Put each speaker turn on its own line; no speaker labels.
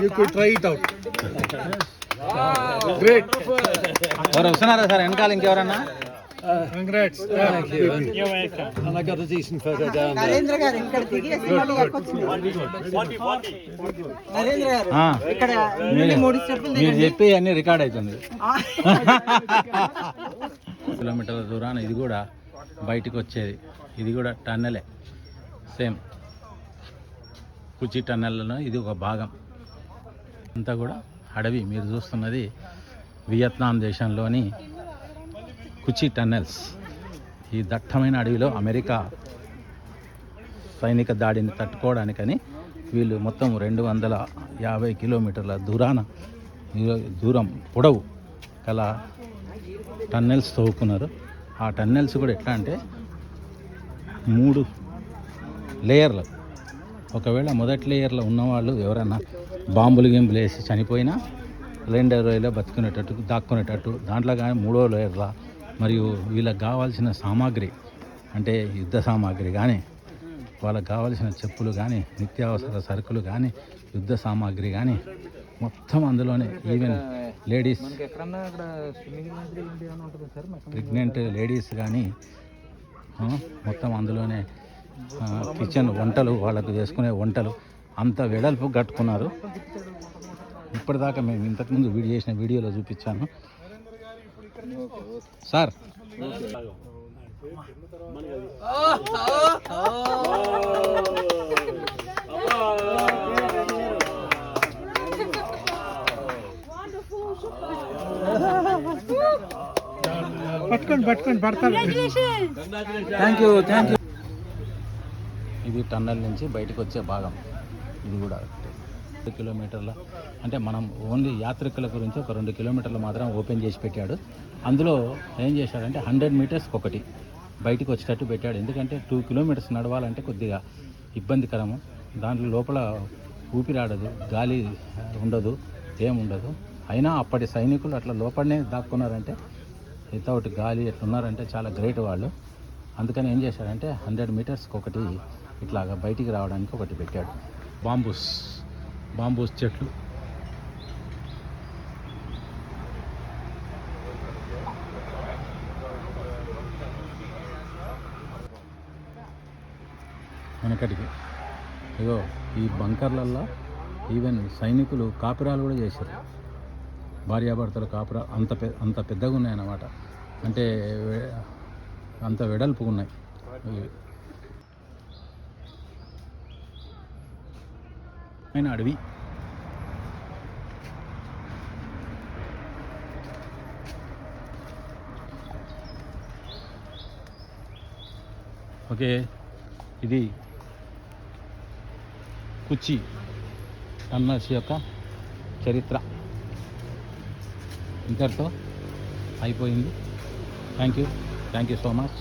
You could try it out. Great.
ఎవరు వస్తున్నారా sir వెనకాల ఇంకెవరన్నా?
Congrats. Thank you. And I got a decent photo down there.
Narendra గారు ఇక్కడ దిగి మళ్ళీ ఎక్కొచ్చింది. నరేంద్ర గారు ఇక్కడ నుండి 3 స్టెప్పులు
మీరు చెప్పి అన్ని రికార్డ్ అవుతుంది. కిలోమీటర్ల దూరాన ఇది కూడా బయటికి వచ్చేది. ఇది కూడా టన్నెలే, సేమ్ కుచి టన్నెల్లో ఇది ఒక భాగం. అంతా కూడా అడవి. మీరు చూస్తున్నది వియత్నాం దేశంలోని కుచి టన్నెల్స్. ఈ దట్టమైన అడవిలో అమెరికా సైనిక దాడిని తట్టుకోవడానికని వీళ్ళు మొత్తం 250 కిలోమీటర్ల దూరం పొడవు గల టన్నెల్స్ తవ్వుకున్నారు. ఆ టన్నెల్స్ కూడా ఎట్లా అంటే 3 లేయర్లు. ఒకవేళ మొదటి లేయర్లో ఉన్నవాళ్ళు ఎవరైనా బాంబులు గింబులు వేసి చనిపోయినా 2వ లేయర్లో బతుకునేటట్టు దాక్కునేటట్టు, దాంట్లో కానీ 3వ లేయర్లో మరియు వీళ్ళకి కావాల్సిన సామాగ్రి అంటే యుద్ధ సామాగ్రి కానీ, వాళ్ళకి కావాల్సిన చెప్పులు కానీ, నిత్యావసర సరుకులు కానీ, యుద్ధ సామాగ్రి కానీ మొత్తం అందులోనే. ఈవెన్ లేడీస్, ప్రెగ్నెంట్ లేడీస్ కానీ మొత్తం అందులోనే. కిచెన్ వంటలు, వాళ్ళకు చేసుకునే వంటలు అంత వెడల్పు కట్టుకున్నారు. ఇప్పటిదాకా మేము ఇంతకుముందు చేసిన వీడియోలో చూపించాను సార్.
పట్టుకోండి పడతారు.
Thank you. ఇది టన్నెల్ నుంచి బయటకు వచ్చే భాగం. ఇది కూడా 2 కిలోమీటర్ల అంటే మనం ఓన్లీ యాత్రికుల గురించి ఒక 2 కిలోమీటర్లు మాత్రం ఓపెన్ చేసి పెట్టాడు. అందులో ఏం చేశాడంటే 100 మీటర్స్కి ఒకటి బయటకు వచ్చేటట్టు పెట్టాడు. ఎందుకంటే 2 కిలోమీటర్స్ నడవాలంటే కొద్దిగా ఇబ్బందికరము. దాంట్లో లోపల ఊపిరాడదు, గాలి ఉండదు, ఏముండదు. అయినా అప్పటి సైనికులు అట్లా లోపలనే దాక్కున్నారంటే, వితౌట్ గాలి ఎట్లున్నారంటే చాలా గ్రేట్ వాళ్ళు. అందుకని ఏం చేశాడంటే 100 మీటర్స్కి ఒకటి ఇట్లాగా బయటికి రావడానికి ఒకటి పెట్టాడు. బాంబూస్ చెట్లు. వెనకటికి ఇగో ఈ బంకర్లల్లో ఈవెన్ సైనికులు కాపురాలు కూడా చేశారు. భార్యాభర్తలు కాపురా అంత పెద్దగా ఉన్నాయన్నమాట. అంటే అంత వెడల్పుగా ఉన్నాయి. అయిన అడవి. ఓకే, ఇది కుచి టన్నెల్స్ యొక్క చరిత్ర ఇంతటితో అయిపోయింది. Thank you so much.